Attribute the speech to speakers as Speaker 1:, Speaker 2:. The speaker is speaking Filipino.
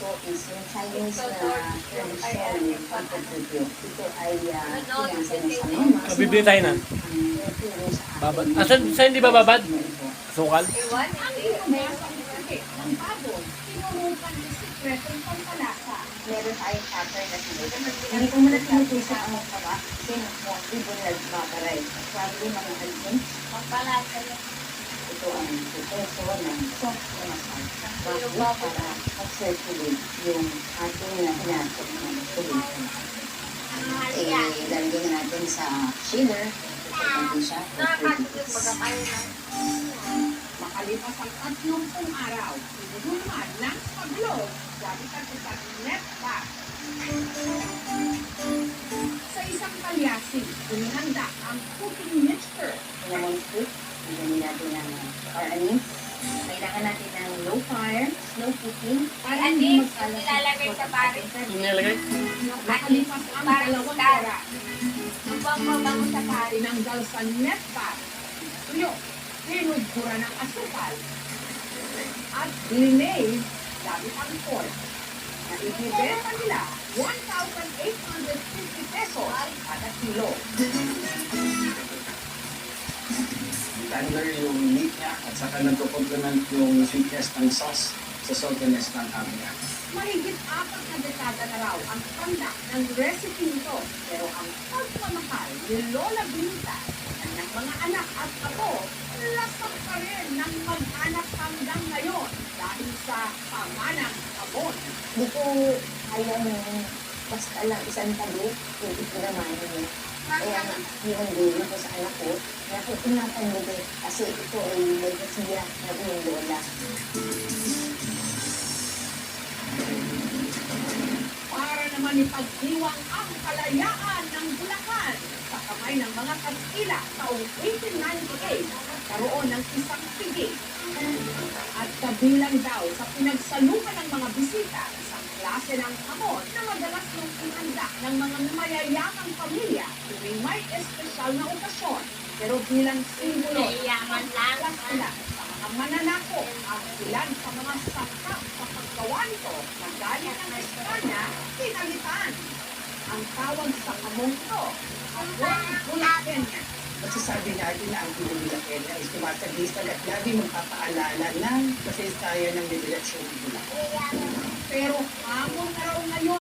Speaker 1: po is yung Chinese na tradisyon ng pagpagpupyo. Ito ay pinasa niya sa mama.
Speaker 2: Bibili tayo na.
Speaker 1: Turo sa akin.
Speaker 2: Babad. Saan hindi ba babad? Sukal?
Speaker 3: Ang baboy, tinurukan ng sikretong pampalasa.
Speaker 1: Meron tayong pattern na sinunod. Hindi ko muna tinutusa ang kawa kasi mostly doon nagbabaray. Probably mga alisin.
Speaker 3: Pampalasa yan.
Speaker 1: Ito ang proseso ng soft na masal. Bakit? Para mag-circulate yung ating hinatok ng tubig. Lalagyan natin sa chiller. Ito natin siya for 30 minutes.
Speaker 3: Makalipas ang 30 araw, inuman ng paglog, gamit ang isang net bag. Sa isang palyasin, inihanda ang cooking mixture.
Speaker 1: Cinnamon stick. Bigyan natin ng anis. Kailangan natin ng low fire, slow cooking. Para hindi magkalat
Speaker 4: nilalagay sa pares.
Speaker 2: Yung nilalagay?
Speaker 3: Makalipas ang 2 oras,
Speaker 4: Ang bango sa pares.
Speaker 3: tinanggal sa net bag. Tuyo, tinudura ng asukal. At linay, gamit ang pork. Na ibibenta nila 1,850 pesos kada kilo.
Speaker 5: Tender yung meat niya at saka nagko-complement yung sweetness ng sauce sa saltiness ng hamya.
Speaker 3: Mahigit 4 na dekada na raw ang tanda ng recipe nito. Pero ang pagmamahal ni Lola Benita sa kanyang mga anak at apo, lasap pa rin ng mag-anak hanggang ngayon dahil sa pamanang abon.
Speaker 1: Hindi ko kaya nung basta lang isang tabi, yung itinamahan niya. Kaya nga, hinandun ko sa anak ko, kaya ko ingatan mo din, kasi ito ay legasiya ng iyong lola.
Speaker 3: Para naman ipagdiwang ang kalayaan ng Bulacan sa kamay ng mga Kastila taong 1898, karoon ng isang piging. At kabilang daw sa pinagsaluhan ng mga bisita sa klase ng hamon na madalas nung ihanda ng mga mayayamang pamilya tuwing may espesyal na okasyon. Pero bilang simbolo ng
Speaker 4: Mayayaman lang.
Speaker 3: Kastila sa mga mananako ang ilan sa mga sakap sa paggawa nito na galing ng Espanya, pinalitan. Ang tawag sa hamon ito, hamon Bulaqueña.
Speaker 6: Masasabi natin na ang Pilipinas Kenya is tumatagistag at lagi magpapaalala ng kasaysayan ng liberasyon ng Bulacan.
Speaker 3: Pero hamon na raw ngayon